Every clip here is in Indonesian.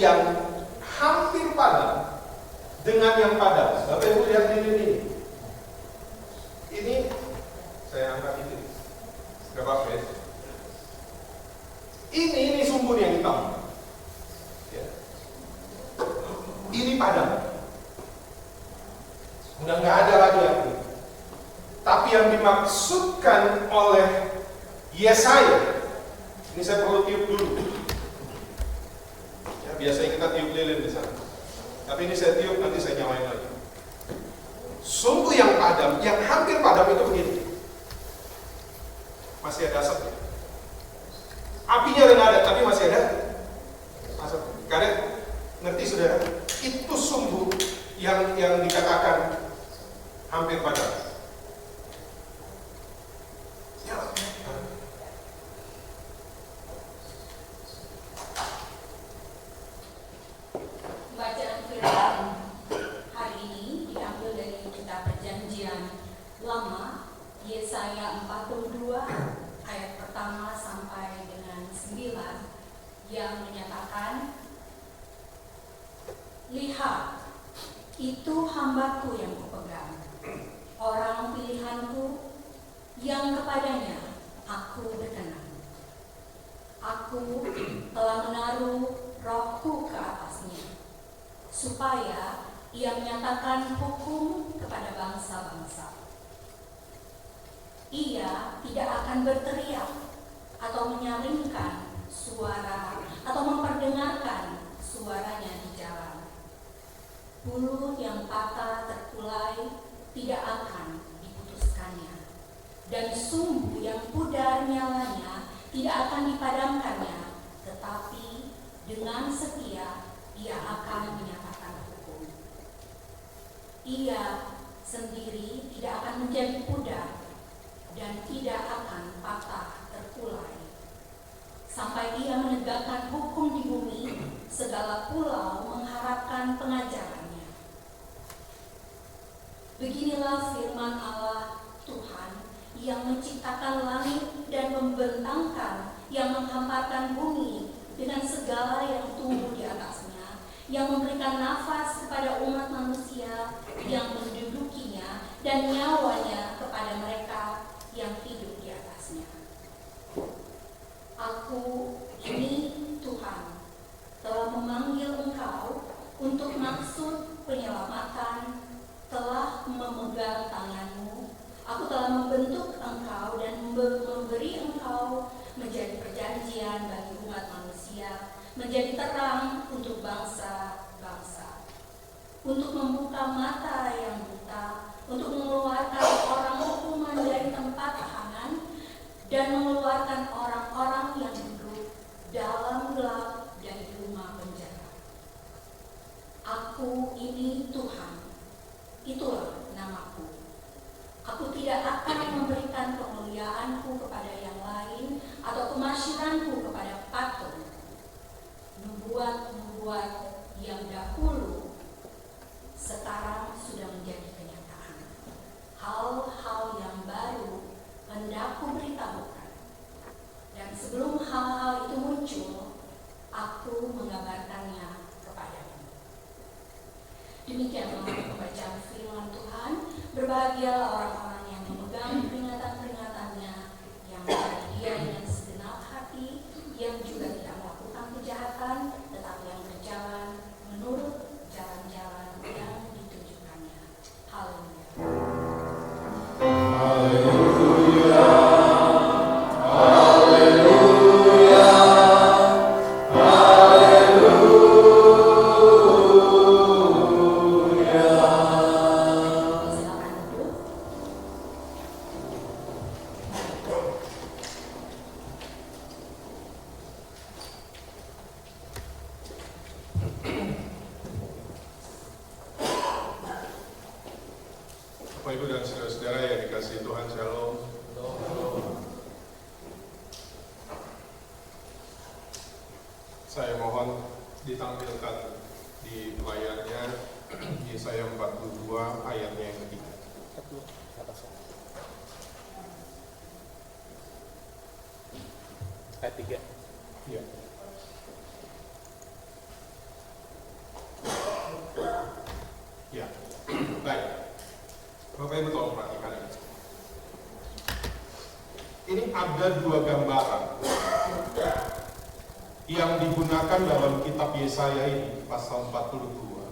yang hampir padam dengan yang padam. Bapak Ibu lihat ini. Ini saya angkat ini. Berapa feet? Ini sumbu yang hitam. Ya. Ini padam. Udah nggak ada lagi api. Tapi yang dimaksudkan oleh Yesaya, ini saya perlu tiup dulu. Ya, biasanya kita tiup lilin di sana. Tapi ini saya tiup, nanti saya nyalain lagi. Sumbu yang padam, yang hampir padam itu begini. Masih ada asapnya. Apinya udah nggak ada, tapi masih ada asap. Kalian ngerti saudara? Itu sumbu yang dikatakan hampir padam. Ya. Bacaan firman hari ini diambil dari kitab Perjanjian Lama, Yesaya 42 ayat pertama sampai dengan 9 yang menyatakan, "Lihat, itu hambaku yang kupegang, orang pilihanku yang kepadanya aku berkenan. Aku telah menaruh rohku ke atasnya, supaya ia menyatakan hukum kepada bangsa-bangsa. Ia tidak akan berteriak atau menyaringkan suara atau memperdengarkan suaranya di jalan. Bulu yang patah terkulai tidak akan diputuskannya, dan sumbu yang pudar nyalanya tidak akan dipadamkannya, tetapi dengan setia ia akan menyatakan hukum. Ia sendiri tidak akan menjadi pudar dan tidak akan patah terkulai, sampai ia menegakkan hukum di bumi. Segala pulau mengharapkan pengajarannya." Beginilah firman Allah Tuhan yang menciptakan langit dan membentangkan, yang menghamparkan bumi dengan segala yang tumbuh di atasnya, yang memberikan nafas kepada umat manusia yang mendudukinya, dan nyawanya kepada mereka yang hidup di atasnya. Aku ini Tuhan telah memanggil engkau untuk maksud penyelamatan, telah memegang tanganmu. Aku telah membentuk engkau dan memberi engkau menjadi perjanjian bagi umat manusia, menjadi terang untuk bangsa-bangsa, untuk membuka mata yang buta, untuk mengeluarkan orang hukuman dari tempat tahanan, dan mengeluarkan orang-orang yang duduk dalam gelap dari rumah penjara. Aku ini Tuhan, itulah namaku. Aku tidak akan memberikan kemuliaanku kepada yang lain atau kemasyuranku kepada patung. Nubuat-nubuat yang dahulu sekarang sudah menjadi kenyataan. Hal-hal yang baru hendak kuberitahukan. Dan sebelum hal-hal itu muncul, aku mengabarkannya kepadamu. Demikianlah pembacaan firman Tuhan. Berbahagialah orang-orang yang memegang peringatan-peringatannya, yang bersedia dengan segenap hati, yang juga tidak melakukan kejahatan, tetapi yang berjalan menurut jalan-jalan yang ditunjukkannya. Haleluya. Haleluya. Bapak Ibu dan saudara-saudara yang dikasihi Tuhan, Shalom. Saya mohon ditampilkan di layarnya Yesaya 42 ayatnya yang ketiga. Ayat 3. Ya. ini ada dua gambaran yang digunakan dalam kitab Yesaya ini, pasal 42,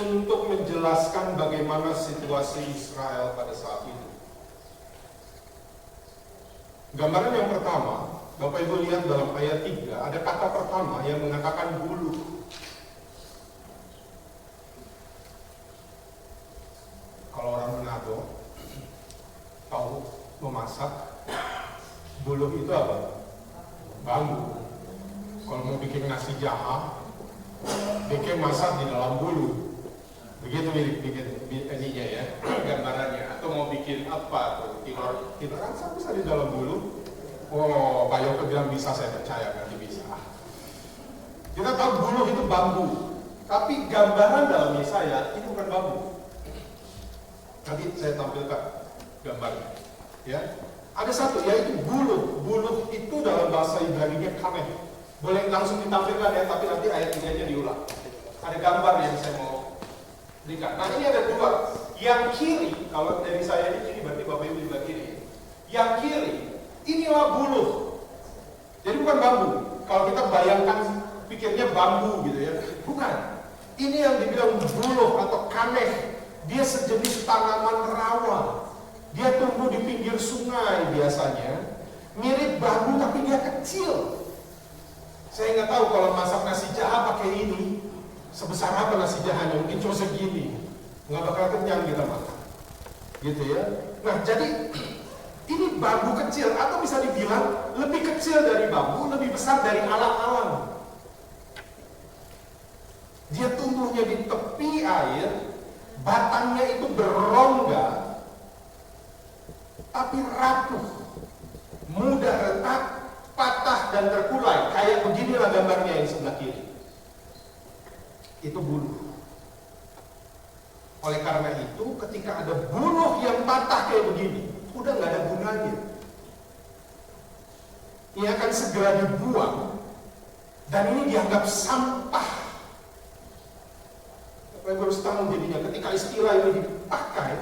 untuk menjelaskan bagaimana situasi Israel pada saat itu. Gambaran yang pertama, Bapak Ibu lihat dalam ayat 3, ada kata pertama yang mengatakan buluh. Kalau orang Manado tahu memasak, buluh itu apa? Bambu. Kalau mau bikin nasi jaha, bikin masak di dalam bulu. Begitu bikin ininya ya, gambarannya. Atau mau bikin apa tuh? Tilor rasa bisa di dalam bulu. Oh, Pak Yoko bilang bisa, saya percaya nanti bisa. Kita tahu buluh itu bambu, tapi gambaran dalam Yesaya itu bukan bambu. Nanti saya tampilkan gambarnya. Ya, ada satu yaitu buluh. Buluh itu dalam bahasa Ibrani-nya kameh. Boleh langsung ditampilkan ya, tapi nanti ayat 3-nya diulang. Ada gambar yang saya mau berikan. Nah, ini ada dua. Yang kiri, kalau dari saya ini kiri, berarti Bapak Ibu juga kiri. Yang kiri, inilah buluh. Jadi bukan bambu. Kalau kita bayangkan, pikirnya bambu gitu ya. Bukan. Ini yang dibilang buluh atau kameh. Dia sejenis tanaman rawa. Dia tumbuh di pinggir sungai biasanya. Mirip bambu tapi dia kecil. Saya nggak tahu kalau masak nasi jaha pakai ini sebesar apa nasi jahanya, mungkin cuma segini, nggak bakal kenyang kita makan, gitu ya. Nah, jadi ini bambu kecil atau bisa dibilang lebih kecil dari bambu, lebih besar dari alang-alang. Dia tumbuhnya di tepi air, batangnya itu berongga, tapi rapuh, mudah retak, patah dan terkulai. Kayak beginilah gambarnya yang sebelah kiri. Itu buluh. Oleh karena itu, ketika ada buluh yang patah kayak begini, udah nggak ada gunanya. Ini akan segera dibuang, dan ini dianggap sampah. Bapak harus tahu jadinya ketika istilah ini dipakai,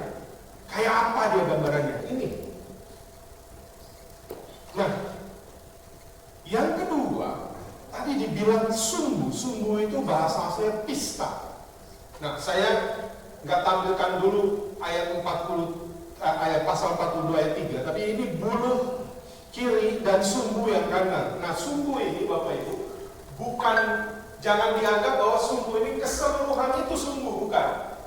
kayak apa dia gambarannya? Ini. Nah, yang kedua, tadi dibilang sumbu. Sumbu itu bahasa saya pista. Nah, saya nggak tampilkan dulu ayat 40, ayat pasal 42 ayat 3, tapi ini buluh kiri dan sumbu yang kanan. Nah, sumbu ini Bapak Ibu, bukan, jangan dianggap bahwa sumbu ini keseluruhan itu sumbu, bukan.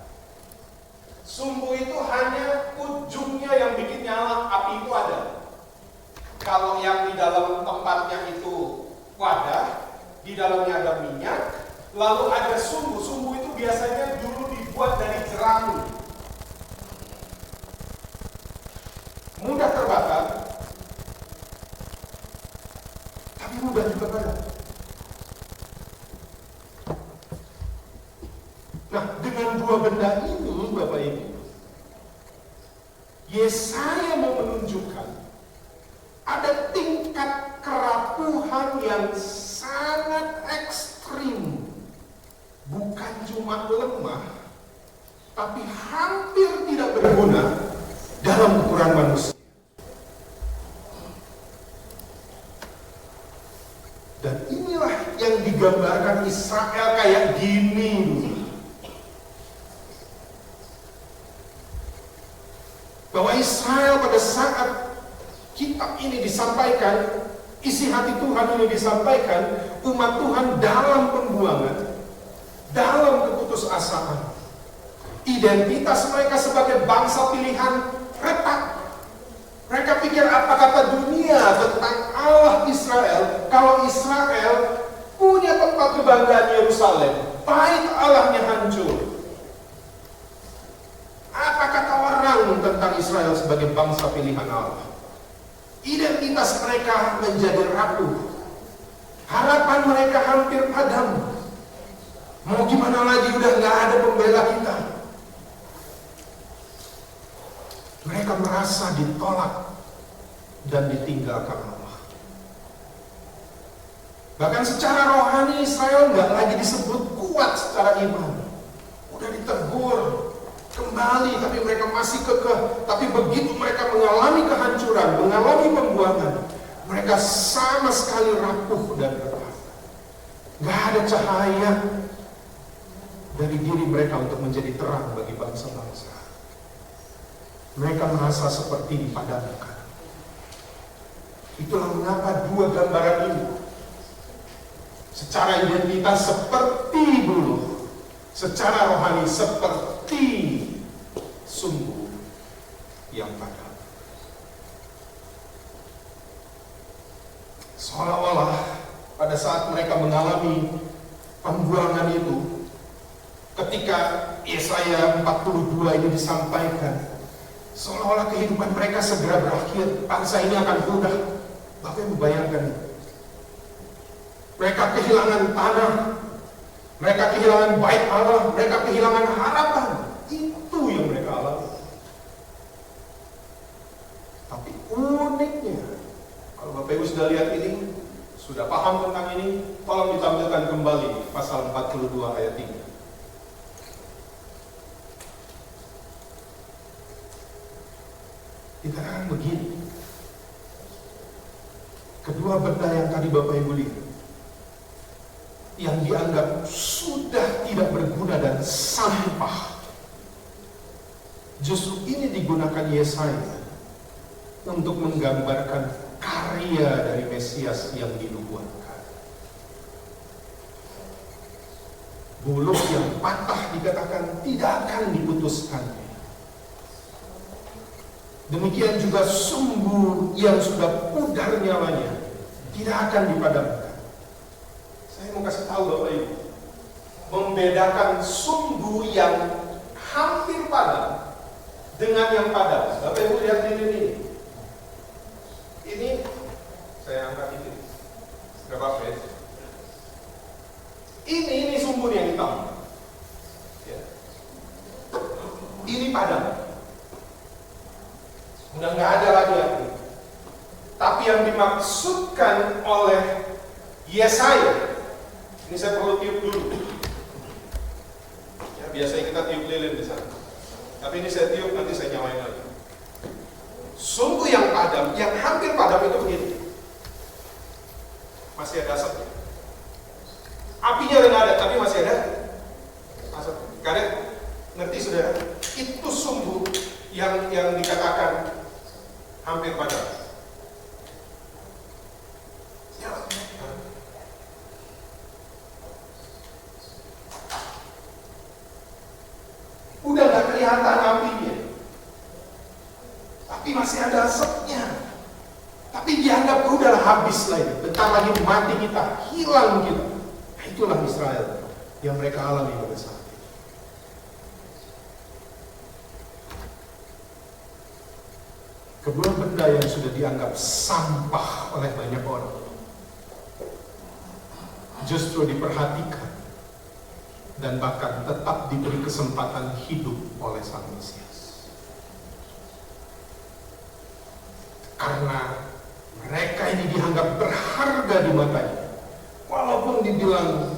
Sumbu itu hanya ujungnya yang bikin nyala api itu ada. Kalau yang di dalam tempatnya itu wadah, di dalamnya ada minyak, lalu ada sumbu. Sumbu itu biasanya dulu dibuat dari jerami. Mudah terbakar, tapi mudah juga padam. Nah, dengan dua benda ini, Bapak Ibu, Yesaya mau menunjukkan ada tingkat kerapuhan yang sangat ekstrim. Bukan cuma lemah, tapi hampir tidak berguna dalam ukuran manusia. Dan inilah yang digambarkan Israel kayak gini dulu. Bahwa Israel pada saat kitab ini disampaikan, isi hati Tuhan ini disampaikan, umat Tuhan dalam pembuangan, dalam keputusasaan. Identitas mereka sebagai bangsa pilihan retak. Mereka pikir apa kata dunia tentang Allah Israel, kalau Israel punya tempat kebanggaan Yerusalem, bait Allahnya hancur. Apa kata orang tentang Israel sebagai bangsa pilihan Allah? Identitas mereka menjadi rapuh. Harapan mereka hampir padam. Mau gimana lagi, udah gak ada pembela kita. Mereka merasa ditolak dan ditinggalkan Allah. Bahkan secara rohani Israel gak lagi disebut kuat secara iman. Udah ditegur kembali, tapi mereka masih kekeh. Tapi begitu mereka mereka mengalami kehancuran, mengalami pembuangan, mereka sama sekali rapuh dan retak. Gak ada cahaya dari diri mereka untuk menjadi terang bagi bangsa-bangsa. Mereka merasa seperti dipadamkan. Itulah mengapa dua gambaran ini secara identitas seperti buluh, secara rohani seperti sumbu yang padam. Seolah-olah pada saat mereka mengalami pembuangan itu, ketika Yesaya 42 ini disampaikan, seolah-olah kehidupan mereka segera berakhir, bangsa ini akan punah. Bapak Ibu bayangkan, mereka kehilangan tanah, mereka kehilangan bait Allah, mereka kehilangan harapan. Itu yang mereka alami. Tapi uniknya, kalau Bapak Ibu sudah lihat ini, sudah paham tentang ini, tolong ditampilkan kembali pasal 42 ayat 3. Dikatakan begini, kedua benda yang tadi Bapak Ibu lihat, yang dianggap sudah tidak berguna dan sampah, justru ini digunakan Yesaya untuk menggambarkan karya dari Mesias yang dinubuatkan. Buluh yang patah dikatakan tidak akan diputuskannya. Demikian juga sumbu yang sudah pudar nyalanya tidak akan dipadamkan. Saya mau kasih tahu Bapak Ibu, membedakan sumbu yang hampir padam dengan yang padam. Bapak Ibu lihat ini. Ini saya angkat ini. Berapa feet? Ini sumbu yang hitam. Ya. Ini padam. Udah nggak ada lagi api. Tapi yang dimaksudkan oleh Yesaya, ini saya perlu tiup dulu. Ya, biasanya kita tiup lilin di sana. Tapi ini saya tiup, nanti saya nyalain lagi. Sumbu yang padam, yang hampir padam itu begini. Masih ada asapnya. Apinya udah nggak ada, tapi masih ada asap. Karena ngerti saudara, itu sumbu yang dikatakan hampir padam. Ya. Udah nggak kelihatan apinya, tapi masih ada asapnya. Tapi dianggap udahlah habis lah ini, bentar lagi mati kita, hilang kita. Nah, itulah Israel yang mereka alami pada saat itu. Kedua benda yang sudah dianggap sampah oleh banyak orang justru diperhatikan dan bahkan tetap diberi kesempatan hidup oleh Sang Mesias. Karena mereka ini dianggap berharga di matanya, walaupun dibilang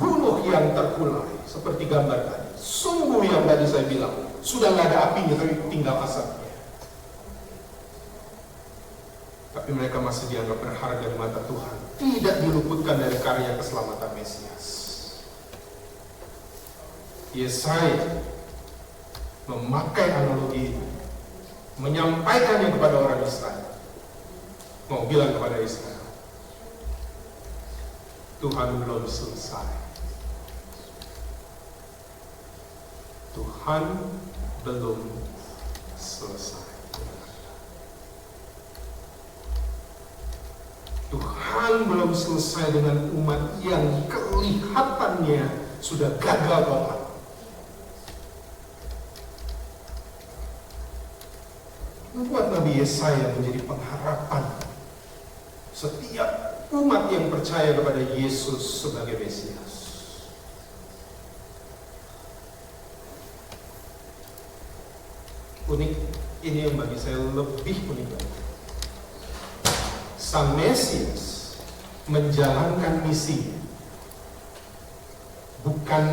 buluh yang terkulai seperti gambar tadi, sumbu yang tadi saya bilang sudah nggak ada apinya tapi tinggal asapnya. Tapi mereka masih dianggap berharga di mata Tuhan, tidak diluputkan dari karya keselamatan Mesias. Yesaya memakai analogi itu, menyampaikannya kepada orang Israel, mau bilang kepada Israel, Tuhan belum selesai. Tuhan belum selesai. Tuhan belum selesai dengan umat yang kelihatannya sudah gagal total. Membuat Nabi Yesaya menjadi pengharapan setiap umat yang percaya kepada Yesus sebagai Mesias. Unik, ini yang bagi saya lebih unik lagi. Sang Mesias menjalankan misinya bukan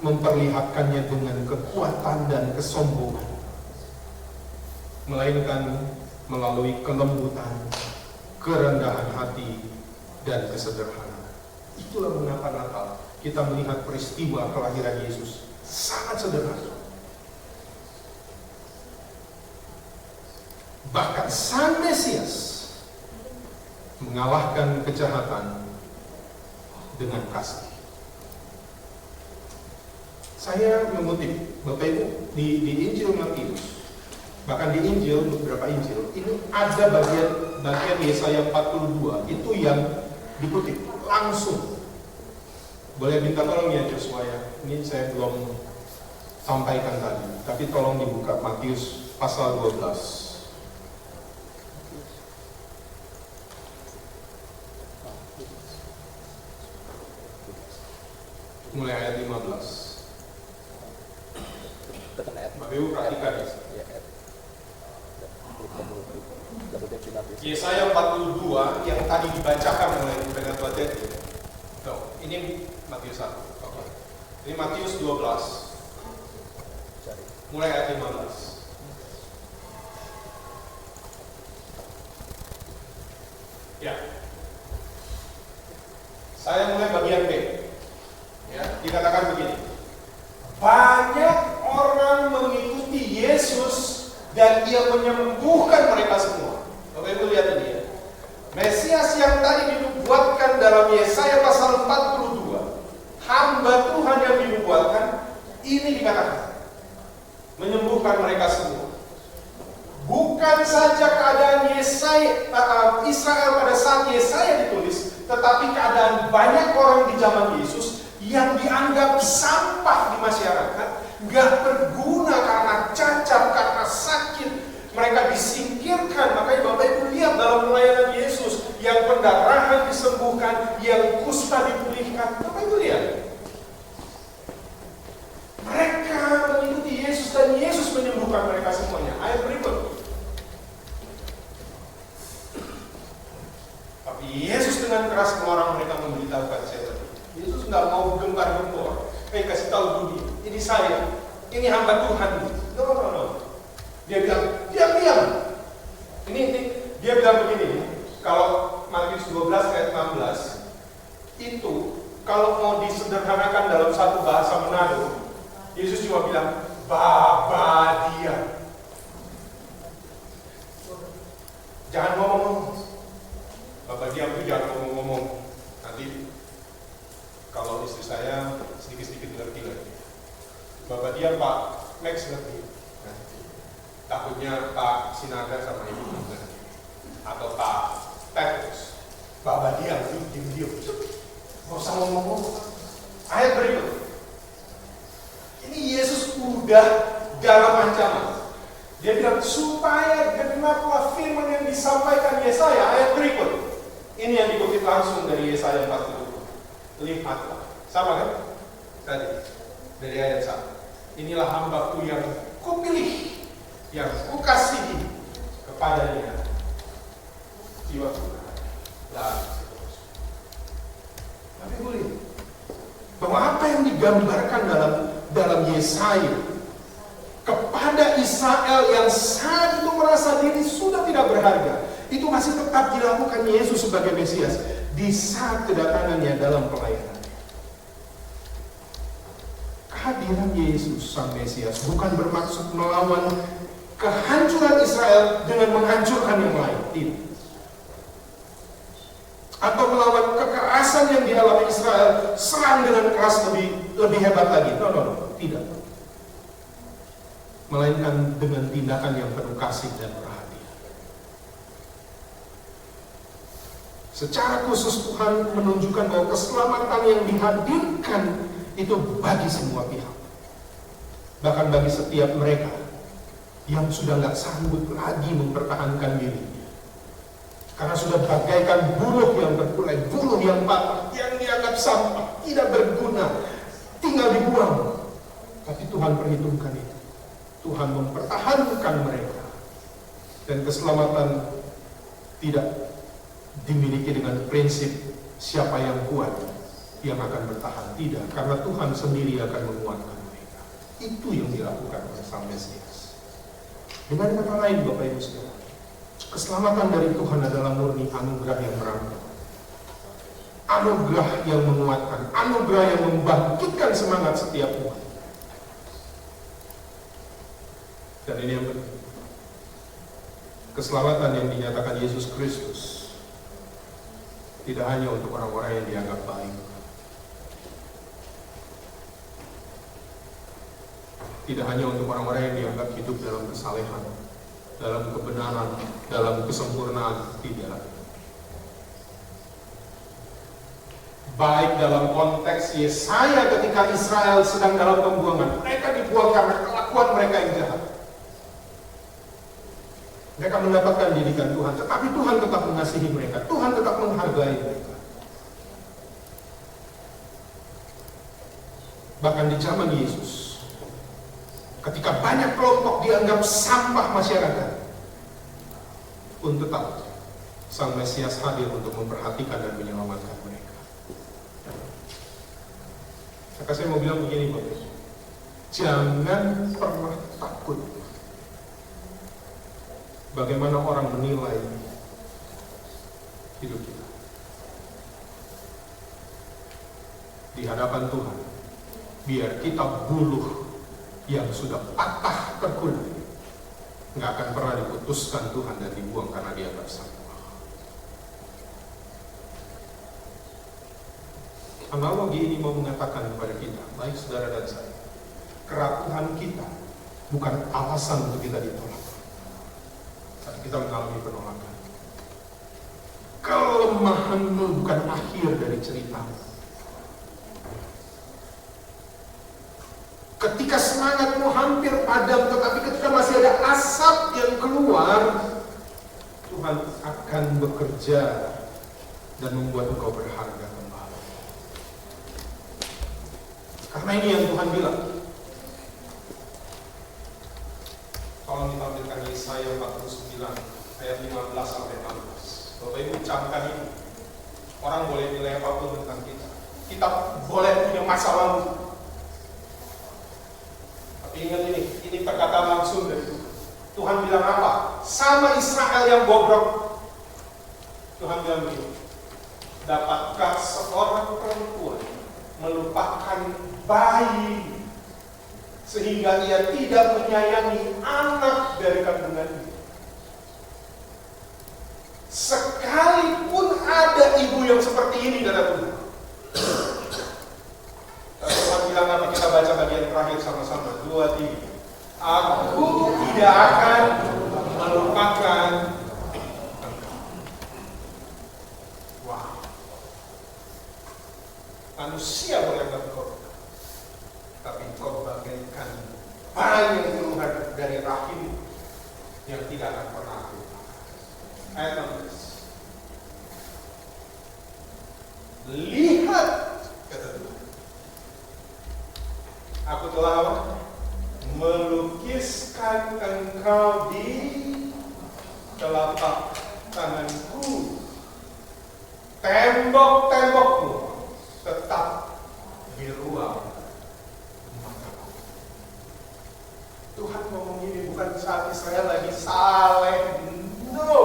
memperlihatkannya dengan kekuatan dan kesombongan, melainkan melalui kelembutan, kerendahan hati, dan kesederhanaan. Itulah mengapa Natal kita melihat peristiwa kelahiran Yesus sangat sederhana. Bahkan Sang Mesias mengalahkan kejahatan dengan kasih. Saya mengutip Bapak Ibu di Injil Matius, bahkan di Injil, beberapa Injil, ini ada bagian Yesaya 42, itu yang dikutip langsung. Boleh minta tolong ya Joshua ya, ini saya belum sampaikan tadi, tapi tolong dibuka Matius pasal 12. Mulai ayat 15. Bapak Ibu perhatikan ya. Yesaya 42 yang tadi dibacakan oleh Pengat Batet. Ini Matius 1. Oke. Ini Matius 12. Mulai ayat 15. Ya. Saya mulai bagian B. Ya, dikatakan begini. Banyak orang mengikuti Yesus dan Dia menyembuhkan mereka semua. Bapak Ibu lihat ini ya. Mesias yang tadi dinubuatkan dalam Yesaya pasal 42, hamba Tuhan yang dinubuatkan, ini dikatakan menyembuhkan mereka semua. Bukan saja keadaan Israel pada saat Yesaya ditulis, tetapi keadaan banyak orang di zaman Yesus yang dianggap sampah di masyarakat, gak berguna karena cacat, karena sakit, mereka disingkirkan. Makanya Bapak Ibu lihat dalam pelayanan Yesus, yang pendarahan disembuhkan, yang kusta dipulihkan. Bapak Ibu lihat, mereka mengikuti Yesus dan Yesus menyembuhkan mereka semuanya. Ayat berikut. Tapi Yesus dengan keras melarang mereka memberitahukan saya tadi. Yesus nggak mau gembar-gembor. Kasih tahu dunia, ini saya, ini hamba Tuhan. No. Dia bilang, diam. Ini dia bilang begini. Kalau Matius 12 ayat 16 itu kalau mau disederhanakan dalam satu bahasa Manado, Yesus cuma bilang, Bapa dia. Jangan ngomong. Bapak diam itu jangan ngomong. Nanti kalau istri saya sedikit-sedikit ngerti lagi. Bapak diam, Pak Max ngerti. Nah, takutnya Pak Sinaga sama Ibu ngerti. Atau Pak Petrus. Bapak diam, diam. Gak usah ngomong. Ayat berikut. Ini Yesus udah dalam ancaman. Dia bilang, supaya genaplah firman yang disampaikan Yesaya. Ayat berikut. Ini yang dikutip langsung dari Yesaya 42. Lihatlah, sama kan? Tadi dari ayat 1. Inilah hambaku yang kupilih, yang kukasihi, kepadanya jiwaku dan seterusnya. Tapi boleh bahwa apa yang digambarkan dalam Yesaya kepada Israel yang saat itu merasa diri sudah tidak berharga, itu masih tetap dilakukan Yesus sebagai Mesias di saat kedatangannya dalam pelayanan. Kehadiran Yesus Sang Mesias bukan bermaksud melawan kehancuran Israel dengan menghancurkan yang lain, tidak. Atau melawan kekerasan yang dialami Israel, serang dengan keras lebih hebat lagi. No, tidak. Melainkan dengan tindakan yang penuh kasih dan perhatian. Secara khusus Tuhan menunjukkan bahwa keselamatan yang dihadirkan itu bagi semua pihak. Bahkan bagi setiap mereka yang sudah gak sanggup lagi mempertahankan diri. Karena sudah bagaikan buruh yang berkulai, buruh yang patah, yang dianggap sampah, tidak berguna, tinggal dibuang. Tapi Tuhan perhitungkan itu. Tuhan mempertahankan mereka. Dan keselamatan tidak dimiliki dengan prinsip siapa yang kuat yang akan bertahan. Tidak, karena Tuhan sendiri akan menguatkan mereka. Itu yang dilakukan oleh Sang Mesias. Dengan kata lain, Bapak Ibu Saudara, keselamatan dari Tuhan adalah murni anugerah yang merangkul, anugerah yang menguatkan, anugerah yang membangkitkan semangat setiap umat. Dan ini yang penting, keselamatan yang dinyatakan Yesus Kristus tidak hanya untuk orang-orang yang dianggap baik, tidak hanya untuk orang-orang yang dianggap hidup dalam kesalehan, dalam kebenaran, dalam kesempurnaan, tidak. Baik dalam konteks Yesaya ketika Israel sedang dalam pembuangan, mereka dibuang karena kelakuan mereka yang jahat. Mereka mendapatkan didikan Tuhan, tetapi Tuhan tetap mengasihi mereka, Tuhan tetap menghargai mereka. Bahkan di zaman Yesus, ketika banyak kelompok dianggap sampah masyarakat, pun tetap Sang Mesias hadir untuk memperhatikan dan menyelamatkan mereka. Maka saya mau bilang begini, Bapak, jangan pernah takut bagaimana orang menilai hidup kita di hadapan Tuhan. Biar kita buluh yang sudah patah terkulai nggak akan pernah diputuskan Tuhan dan dibuang karena dianggap sampah. Analogi ini mau mengatakan kepada kita, baik saudara dan saya, kerapuhan kita bukan alasan untuk kita ditolak saat kita mengalami penolakan. Kelemahanmu bukan akhir dari ceritamu. Ketika semangatmu hampir padam, tetapi ketika masih ada asap yang keluar, Tuhan akan bekerja dan membuat engkau berharga kembali. Karena ini yang Tuhan bilang. Tolong ditampilkan Yesaya 49 ayat 15 sampai 16. Bapak Ibu camkan ini. Orang boleh nilai apapun tentang kita. Kita boleh punya masa lalu. Tapi ingat ini perkataan langsung dari Tuhan. Tuhan bilang apa? Sama Israel yang bobrok. Tuhan bilang begini, dapatkah seorang perempuan melupakan bayi sehingga ia tidak menyayangi anak dari kandungannya? Sekalipun ada ibu yang seperti ini, kata Tuhan. Tuhan bilang apa? Kita baca bagian terakhir sama-sama. 2, 3. Aku tidak akan melupakan. Wow. Manusia boleh berkorban, tapi kau bagaikan bayi yang keluar dari rahim yang tidak akan pernah aku lupakan. Ayat 16. Lihat, kata Tuhan, aku telah melukiskan engkau di telapak tanganku. Tembok-tembokmu tetap di ruang mataku. Tuhan ngomong ini bukan saat Israel lagi saleh. No.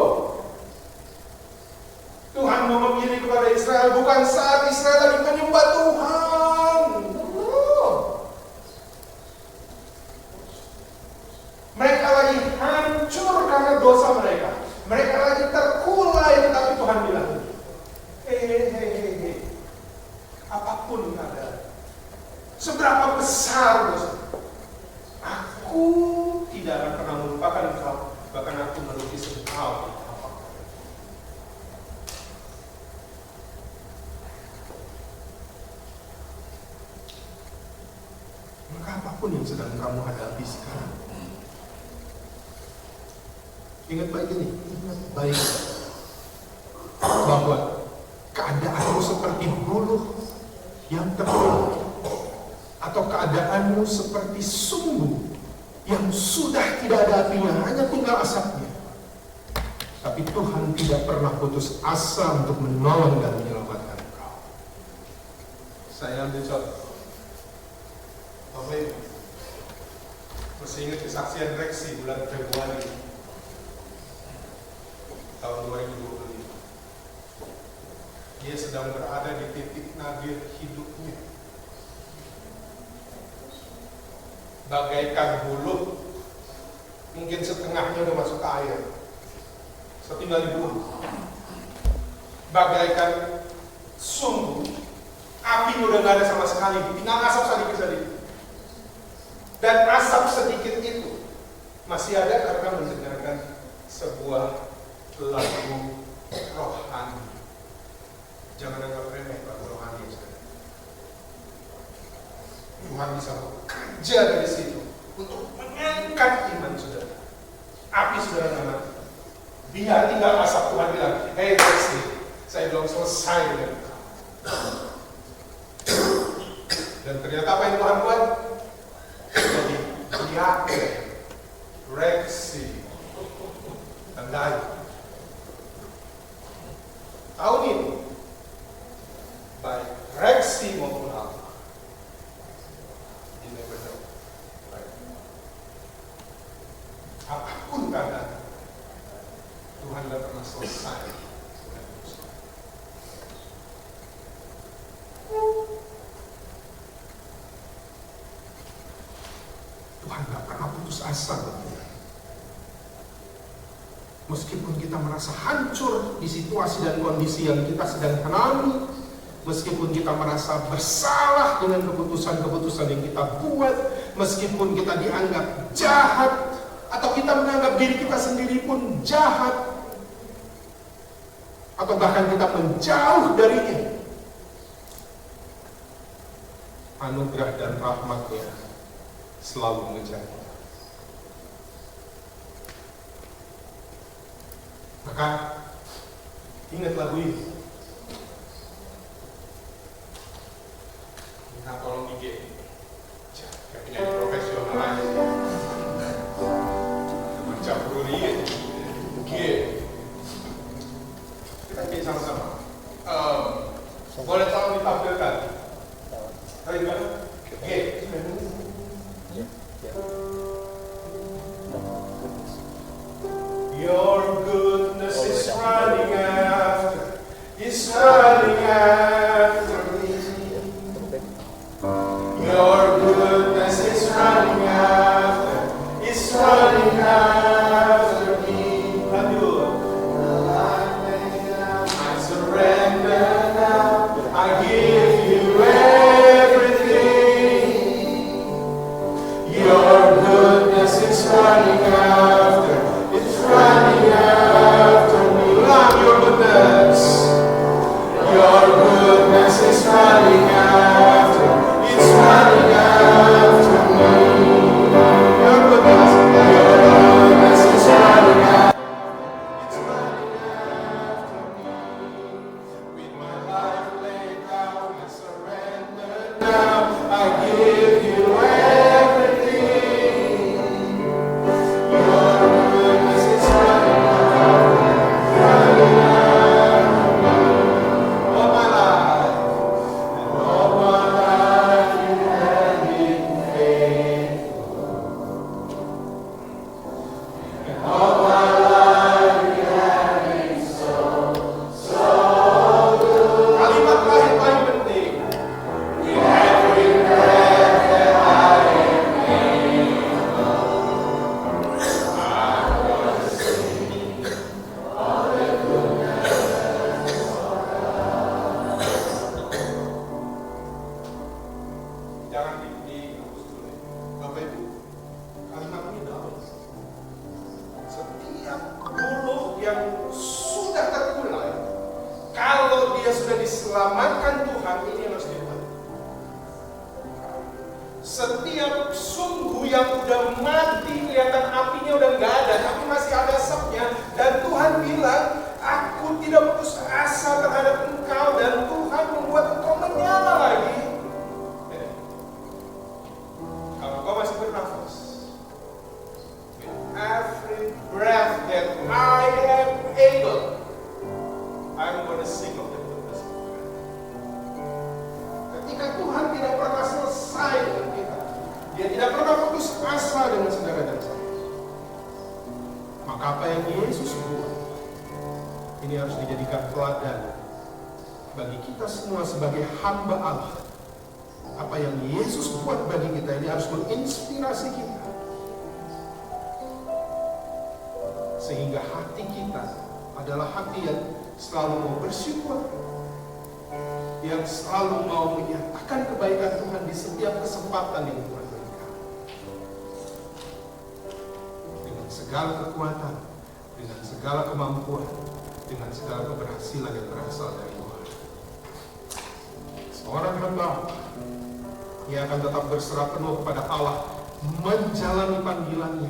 Tuhan ngomong ini kepada Israel bukan saat Israel lagi menyembah Tuhan. No. Mereka lagi hancur karena dosa mereka. Mereka lagi terkulai, tapi Tuhan bilang, hei, apapun keadaan, seberapa besar dosa, aku tidak akan pernah melupakan engkau, bahkan aku melukis engkau. Maka apapun yang sedang kamu hadapi sekarang, ingat baik ini, ingat baik bahwa keadaanmu seperti buluh yang terkulai, atau keadaanmu seperti sumbu yang sudah tidak ada apinya, hanya tinggal asapnya. Tapi Tuhan tidak pernah putus asa untuk menolong dan menyelamatkan engkau. Saya ambil contoh. Bapak Ibu, Masih ingat kesaksian Reksi bulan Februari tahun 2025. Dia sedang berada di titik nadir hidupnya. Bagaikan bulu, mungkin setengahnya udah masuk ke air, setinggal di bulu. Bagaikan sumbu, api udah gak ada sama sekali, tinggal asap sedikit-sedikit. Dan asap sedikit itu masih ada karena mendengarkan sebuah lagu rohani. Jangan anggap remeh lagu rohani. Tuhan bisa bekerja dari situ untuk mengangkat iman saudara. Api saudara nggak mati. Biar tinggal asap. Tuhan bilang, hey Reksi, saya belum selesai dengan kau. Dan ternyata apa yang Tuhan buat? Jadi yakin Reksi tandai. Tahun ini baik Reksi maupun Alfa, you never know, right? Apapun keadaan, Tuhan tidak pernah selesai. Tuhan tidak pernah putus asa. Meskipun kita merasa hancur di situasi dan kondisi yang kita sedang alami, meskipun kita merasa bersalah dengan keputusan-keputusan yang kita buat, meskipun kita dianggap jahat, atau kita menganggap diri kita sendiri pun jahat, atau bahkan kita menjauh darinya, anugerah dan rahmat-Nya selalu mengejar kita. Maka ingat lagu ini. Nah, tolong IG. Kayak penyanyi profesional aja. Mencampur ini. G. Kita G sama-sama. Boleh tolong ditampilkan. Tadi kan? G. Your goodness is running after me. Your goodness is running after me. Lanjut. I surrender now. I give you everything. Your goodness is running after me. Your goodness is running after. It's running after me. Your goodness is running after. It's running after me. With my life laid down, I surrender now. I give you everything. Your goodness is running after. Running after. Setiap sumbu yang udah mati, kelihatan apinya udah nggak ada, tapi masih ada asapnya. Dan Tuhan bilang, aku tidak putus asa terhadap engkau, dan Tuhan membuat engkau menyala lagi. Kalau engkau masih bernafas, with every breath that I am able, I'm gonna sing of the goodness of God. Ketika Tuhan tidak pernah selesai dengan kita, Dia tidak pernah putus asa dengan saudara dan saya. Maka apa yang Yesus buat, ini harus dijadikan teladan bagi kita semua sebagai hamba Allah. Apa yang Yesus buat bagi kita ini harus menginspirasi kita, sehingga hati kita adalah hati yang selalu mau bersyukur, yang selalu mau menyatakan kebaikan Tuhan di setiap kesempatan yang Tuhan berikan. Dengan segala kekuatan, dengan segala kemampuan, dengan segala keberhasilan yang berasal dari Tuhan. Seorang hamba, ia akan tetap berserah penuh kepada Allah, menjalani panggilannya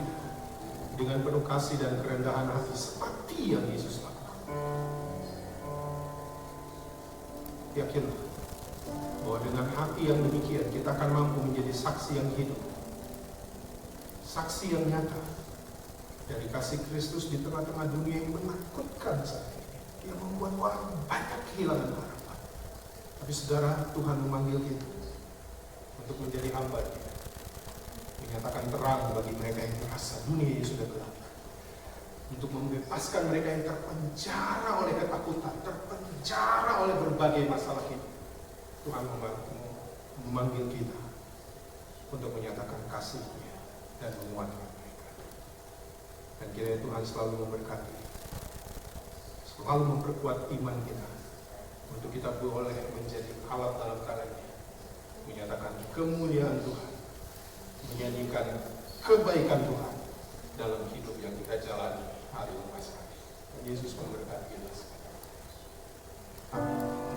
dengan penuh kasih dan kerendahan hati seperti yang Yesus lakukan. Yakinlah bahwa dengan hati yang demikian kita akan mampu menjadi saksi yang hidup, saksi yang nyata dari kasih Kristus di tengah-tengah dunia yang menakutkan saat ini, yang membuat orang banyak kehilangan harapan. Tapi saudara, Tuhan memanggil kita untuk menjadi hamba kita, menyatakan terang bagi mereka yang merasa dunia ini sudah gelap, untuk membebaskan mereka yang terpenjara oleh ketakutan, terpenjara oleh berbagai masalah hidup. Tuhan memanggil kita untuk menyatakan kasih-Nya dan menguatkan mereka. Dan kiranya Tuhan selalu memberkati, selalu memperkuat iman kita, untuk kita boleh menjadi alat dalam tangan-Nya, menyatakan kemuliaan Tuhan, menyanyikan kebaikan Tuhan dalam hidup yang kita jalani hari lepas hari. Yesus memberkati kita sekalian. Amin.